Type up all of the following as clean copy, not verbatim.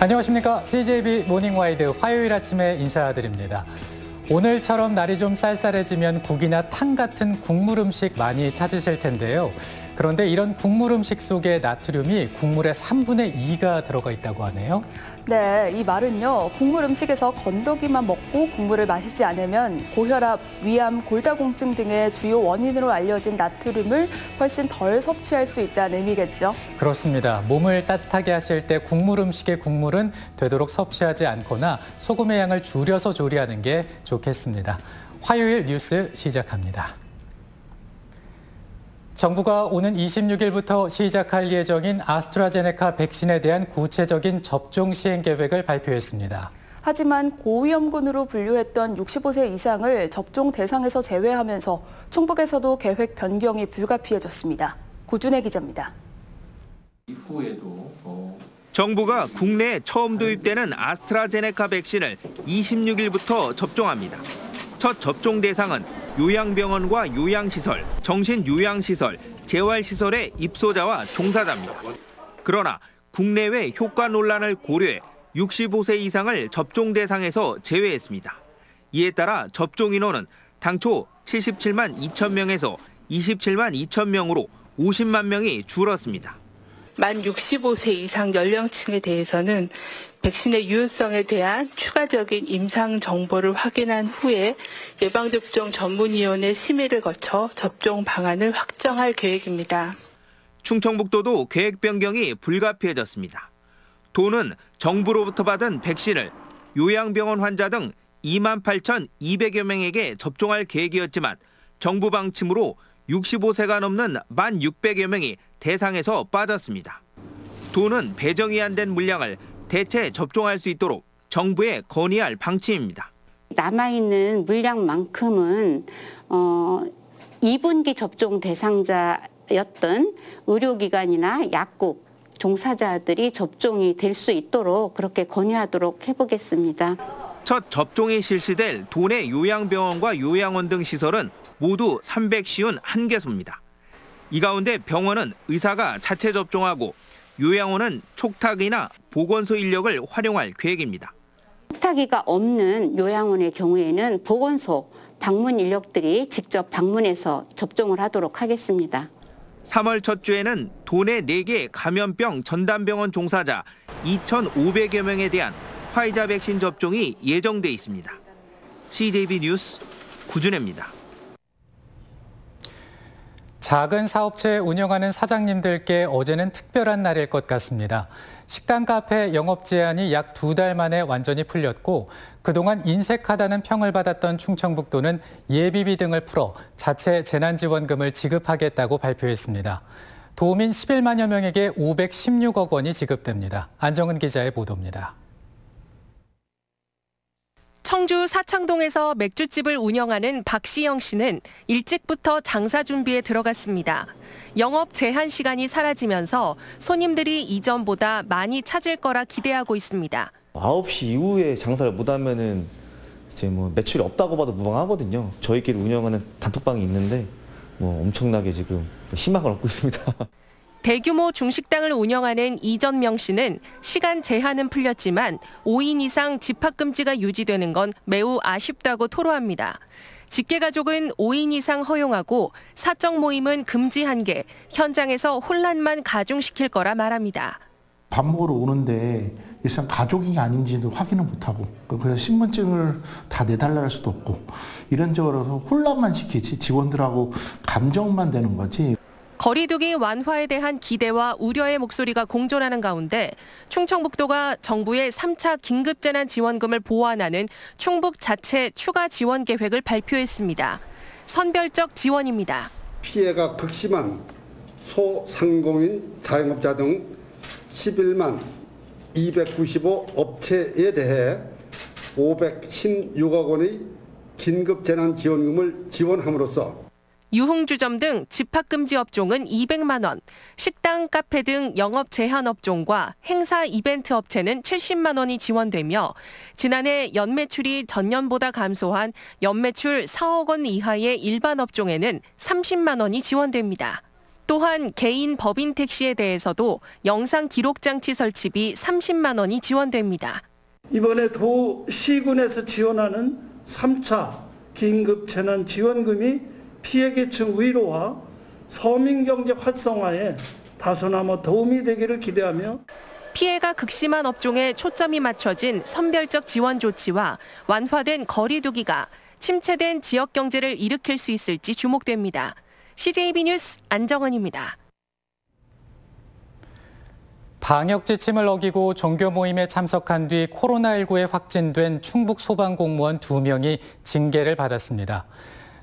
안녕하십니까. CJB 모닝와이드 화요일 아침에 인사드립니다. 오늘처럼 날이 좀 쌀쌀해지면 국이나 탕 같은 국물 음식 많이 찾으실 텐데요. 그런데 이런 국물 음식 속에 나트륨이 국물의 3분의 2가 들어가 있다고 하네요. 네, 이 말은요. 국물 음식에서 건더기만 먹고 국물을 마시지 않으면 고혈압, 위암, 골다공증 등의 주요 원인으로 알려진 나트륨을 훨씬 덜 섭취할 수 있다는 의미겠죠. 그렇습니다. 몸을 따뜻하게 하실 때 국물 음식의 국물은 되도록 섭취하지 않거나 소금의 양을 줄여서 조리하는 게 좋겠습니다. 화요일 뉴스 시작합니다. 정부가 오는 26일부터 시작할 예정인 아스트라제네카 백신에 대한 구체적인 접종 시행 계획을 발표했습니다. 하지만 고위험군으로 분류했던 65세 이상을 접종 대상에서 제외하면서 충북에서도 계획 변경이 불가피해졌습니다. 구준혜 기자입니다. 정부가 국내에 처음 도입되는 아스트라제네카 백신을 26일부터 접종합니다. 첫 접종 대상은 요양병원과 요양시설, 정신요양시설, 재활시설의 입소자와 종사자입니다. 그러나 국내외 효과 논란을 고려해 65세 이상을 접종 대상에서 제외했습니다. 이에 따라 접종 인원은 당초 77만 2천 명에서 27만 2천 명으로 50만 명이 줄었습니다. 만 65세 이상 연령층에 대해서는 백신의 유효성에 대한 추가적인 임상 정보를 확인한 후에 예방접종 전문위원회 심의를 거쳐 접종 방안을 확정할 계획입니다. 충청북도도 계획 변경이 불가피해졌습니다. 도는 정부로부터 받은 백신을 요양병원 환자 등 28,200여 명에게 접종할 계획이었지만 정부 방침으로 65세가 넘는 1,600여 명이 대상에서 빠졌습니다. 도는 배정이 안 된 물량을 대체 접종할 수 있도록 정부에 건의할 방침입니다. 남아있는 물량만큼은 2분기 접종 대상자였던 의료기관이나 약국, 종사자들이 접종이 될 수 있도록 그렇게 건의하도록 해보겠습니다. 첫 접종이 실시될 도내 요양병원과 요양원 등 시설은 모두 351개소입니다. 이 가운데 병원은 의사가 자체 접종하고 요양원은 촉탁이나 보건소 인력을 활용할 계획입니다. 촉탁이가 없는 요양원의 경우에는 보건소 방문 인력들이 직접 방문해서 접종을 하도록 하겠습니다. 3월 첫 주에는 도내 4개 감염병 전담병원 종사자 2,500여 명에 대한 화이자 백신 접종이 예정돼 있습니다. CJB 뉴스 구준혜입니다. 작은 사업체 운영하는 사장님들께 어제는 특별한 날일 것 같습니다. 식당, 카페 영업 제한이 약 2달 만에 완전히 풀렸고 그동안 인색하다는 평을 받았던 충청북도는 예비비 등을 풀어 자체 재난지원금을 지급하겠다고 발표했습니다. 도민 11만여 명에게 516억 원이 지급됩니다. 안정은 기자의 보도입니다. 청주 사창동에서 맥주집을 운영하는 박시영 씨는 일찍부터 장사 준비에 들어갔습니다. 영업 제한 시간이 사라지면서 손님들이 이전보다 많이 찾을 거라 기대하고 있습니다. 9시 이후에 장사를 못하면은 이제 매출이 없다고 봐도 무방하거든요. 저희끼리 운영하는 단톡방이 있는데 엄청나게 지금 희망을 얻고 있습니다. 대규모 중식당을 운영하는 이전명 씨는 시간 제한은 풀렸지만 5인 이상 집합금지가 유지되는 건 매우 아쉽다고 토로합니다. 직계가족은 5인 이상 허용하고 사적 모임은 금지한 게 현장에서 혼란만 가중시킬 거라 말합니다. 밥 먹으러 오는데 일단 가족이 아닌지도 확인을 못하고 그래서 신분증을 다 내달라 할 수도 없고 이런저런 혼란만 시키지 직원들하고 감정만 되는 거지. 거리두기 완화에 대한 기대와 우려의 목소리가 공존하는 가운데 충청북도가 정부의 3차 긴급재난지원금을 보완하는 충북 자체 추가 지원 계획을 발표했습니다. 선별적 지원입니다. 피해가 극심한 소상공인 자영업자 등 11만 295 업체에 대해 516억 원의 긴급재난지원금을 지원함으로써 유흥주점 등 집합금지 업종은 200만 원, 식당, 카페 등 영업 제한 업종과 행사 이벤트 업체는 70만 원이 지원되며 지난해 연매출이 전년보다 감소한 연매출 4억 원 이하의 일반 업종에는 30만 원이 지원됩니다. 또한 개인 법인 택시에 대해서도 영상 기록 장치 설치비 30만 원이 지원됩니다. 이번에 도시군에서 지원하는 3차 긴급 재난 지원금이 피해 계층 위로와 서민 경제 활성화에 다소나마 도움이 되기를 기대하며 피해가 극심한 업종에 초점이 맞춰진 선별적 지원 조치와 완화된 거리 두기가 침체된 지역 경제를 일으킬 수 있을지 주목됩니다. CJB 뉴스 안정은입니다. 방역 지침을 어기고 종교 모임에 참석한 뒤 코로나19에 확진된 충북 소방공무원 2명이 징계를 받았습니다.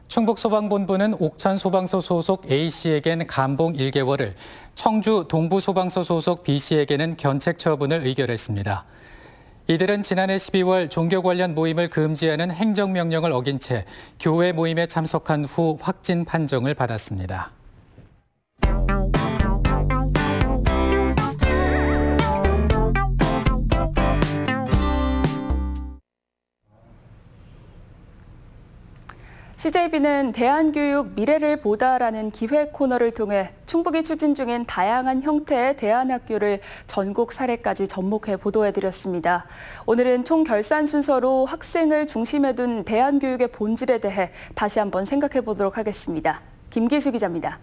충북 소방본부는 옥천 소방서 소속 A씨에겐 감봉 1개월을, 청주 동부 소방서 소속 B씨에게는 견책 처분을 의결했습니다. 이들은 지난해 12월 종교 관련 모임을 금지하는 행정명령을 어긴 채 교회 모임에 참석한 후 확진 판정을 받았습니다. CJB는 대안교육 미래를 보다라는 기획 코너를 통해 충북이 추진 중인 다양한 형태의 대안학교를 전국 사례까지 접목해 보도해드렸습니다. 오늘은 총결산 순서로 학생을 중심에 둔 대안교육의 본질에 대해 다시 한번 생각해 보도록 하겠습니다. 김기수 기자입니다.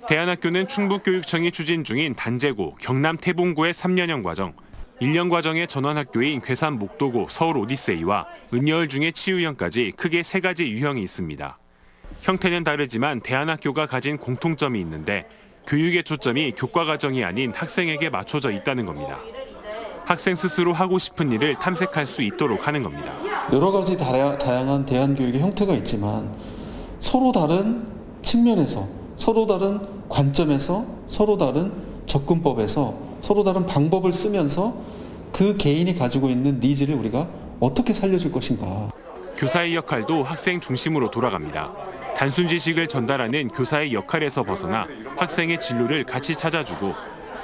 대안학교는 충북교육청이 추진 중인 단제고, 경남 태봉고의 3년형 과정, 1년 과정의 전원학교인 괴산 목도고, 서울 오디세이와 은여울 중의 치유형까지 크게 3가지 유형이 있습니다. 형태는 다르지만 대안학교가 가진 공통점이 있는데 교육의 초점이 교과 과정이 아닌 학생에게 맞춰져 있다는 겁니다. 학생 스스로 하고 싶은 일을 탐색할 수 있도록 하는 겁니다. 여러 가지 다양한 대안교육의 형태가 있지만 서로 다른 측면에서, 서로 다른 관점에서, 서로 다른 접근법에서, 서로 다른 방법을 쓰면서 그 개인이 가지고 있는 니즈를 우리가 어떻게 살려줄 것인가. 교사의 역할도 학생 중심으로 돌아갑니다. 단순 지식을 전달하는 교사의 역할에서 벗어나 학생의 진로를 같이 찾아주고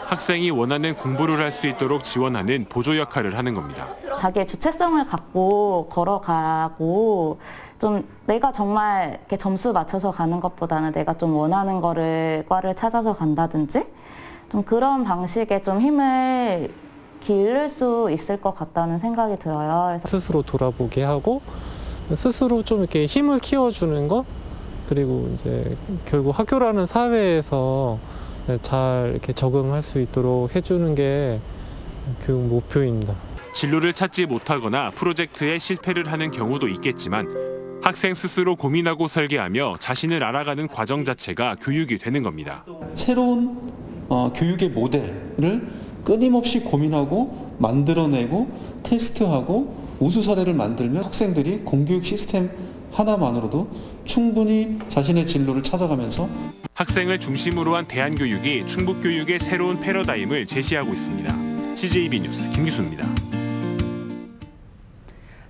학생이 원하는 공부를 할 수 있도록 지원하는 보조 역할을 하는 겁니다. 자기의 주체성을 갖고 걸어가고 좀 내가 정말 이렇게 점수 맞춰서 가는 것보다는 내가 좀 원하는 과를 찾아서 간다든지 좀 그런 방식에 좀 힘을 기울일 수 있을 것 같다는 생각이 들어요. 그래서 스스로 돌아보게 하고 스스로 좀 이렇게 힘을 키워주는 것, 그리고 이제 결국 학교라는 사회에서 잘 이렇게 적응할 수 있도록 해주는 게 교육 목표입니다. 진로를 찾지 못하거나 프로젝트에 실패를 하는 경우도 있겠지만 학생 스스로 고민하고 설계하며 자신을 알아가는 과정 자체가 교육이 되는 겁니다. 새로운 교육의 모델을 끊임없이 고민하고 만들어내고 테스트하고 우수 사례를 만들면 학생들이 공교육 시스템 하나만으로도 충분히 자신의 진로를 찾아가면서 학생을 중심으로 한 대안교육이 충북교육의 새로운 패러다임을 제시하고 있습니다. CJB 뉴스 김기수입니다.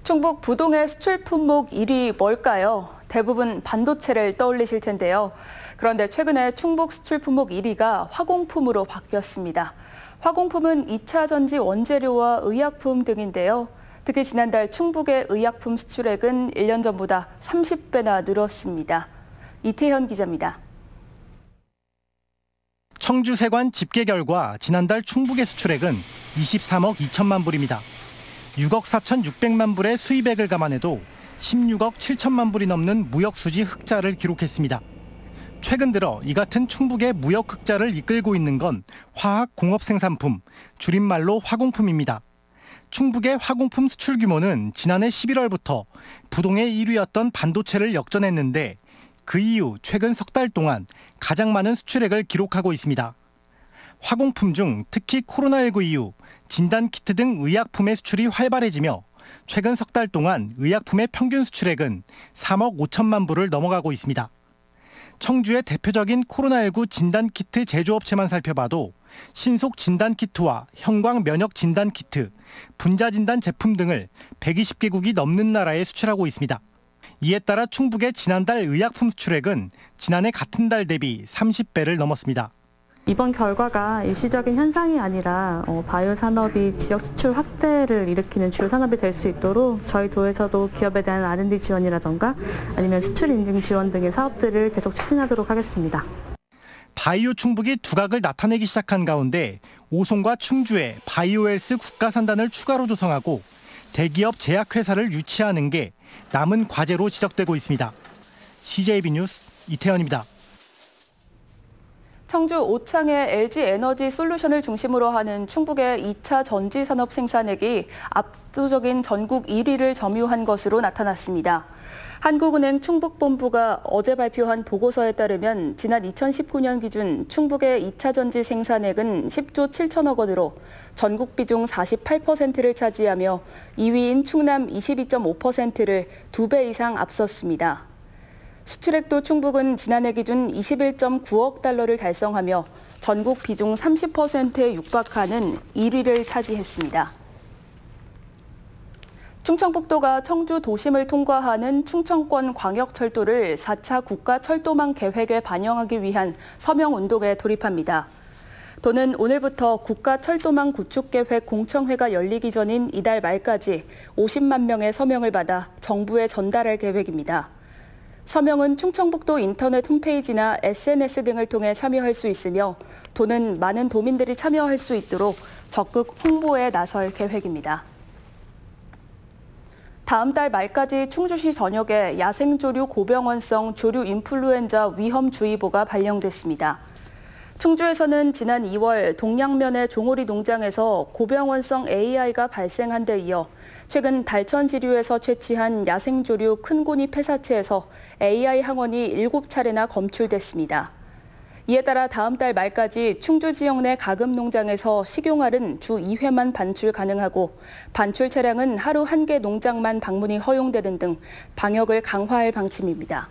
충북 부동의 수출 품목 1위 뭘까요? 대부분 반도체를 떠올리실 텐데요. 그런데 최근에 충북 수출 품목 1위가 화공품으로 바뀌었습니다. 화공품은 2차 전지 원재료와 의약품 등인데요. 특히 지난달 충북의 의약품 수출액은 1년 전보다 30배나 늘었습니다. 이태현 기자입니다. 청주세관 집계 결과 지난달 충북의 수출액은 23억 2천만 불입니다. 6억 4,600만 불의 수입액을 감안해도 16억 7천만 불이 넘는 무역수지 흑자를 기록했습니다. 최근 들어 이 같은 충북의 무역 흑자를 이끌고 있는 건 화학공업생산품, 줄임말로 화공품입니다. 충북의 화공품 수출 규모는 지난해 11월부터 부동의 1위였던 반도체를 역전했는데 그 이후 최근 석 달 동안 가장 많은 수출액을 기록하고 있습니다. 화공품 중 특히 코로나19 이후 진단키트 등 의약품의 수출이 활발해지며 최근 석 달 동안 의약품의 평균 수출액은 3억 5천만 불을 넘어가고 있습니다. 청주의 대표적인 코로나19 진단키트 제조업체만 살펴봐도 신속 진단키트와 형광 면역 진단키트, 분자진단 제품 등을 120개국이 넘는 나라에 수출하고 있습니다. 이에 따라 충북의 지난달 의약품 수출액은 지난해 같은 달 대비 30배를 넘었습니다. 이번 결과가 일시적인 현상이 아니라 바이오 산업이 지역 수출 확대를 일으키는 주요 산업이 될 수 있도록 저희 도에서도 기업에 대한 R&D 지원이라던가 아니면 수출 인증 지원 등의 사업들을 계속 추진하도록 하겠습니다. 바이오 충북이 두각을 나타내기 시작한 가운데 오송과 충주에 바이오헬스 국가산단을 추가로 조성하고 대기업 제약회사를 유치하는 게 남은 과제로 지적되고 있습니다. CJB 뉴스 이태현입니다. 청주 오창의 LG에너지 솔루션을 중심으로 하는 충북의 2차 전지산업 생산액이 압도적인 전국 1위를 점유한 것으로 나타났습니다. 한국은행 충북본부가 어제 발표한 보고서에 따르면 지난 2019년 기준 충북의 2차 전지 생산액은 10조 7천억 원으로 전국 비중 48%를 차지하며 2위인 충남 22.5%를 2배 이상 앞섰습니다. 수출액도 충북은 지난해 기준 21.9억 달러를 달성하며 전국 비중 30%에 육박하는 1위를 차지했습니다. 충청북도가 청주 도심을 통과하는 충청권 광역철도를 4차 국가철도망 계획에 반영하기 위한 서명운동에 돌입합니다. 도는 오늘부터 국가철도망 구축계획 공청회가 열리기 전인 이달 말까지 50만 명의 서명을 받아 정부에 전달할 계획입니다. 서명은 충청북도 인터넷 홈페이지나 SNS 등을 통해 참여할 수 있으며 도는 많은 도민들이 참여할 수 있도록 적극 홍보에 나설 계획입니다. 다음 달 말까지 충주시 전역에 야생조류 고병원성 조류 인플루엔자 위험주의보가 발령됐습니다. 충주에서는 지난 2월 동양면의 종오리 농장에서 고병원성 AI가 발생한 데 이어 최근 달천지류에서 채취한 야생조류 큰고니 폐사체에서 AI 항원이 7차례나 검출됐습니다. 이에 따라 다음 달 말까지 충주 지역 내 가금 농장에서 식용알은 주 2회만 반출 가능하고 반출 차량은 하루 1개 농장만 방문이 허용되는 등 방역을 강화할 방침입니다.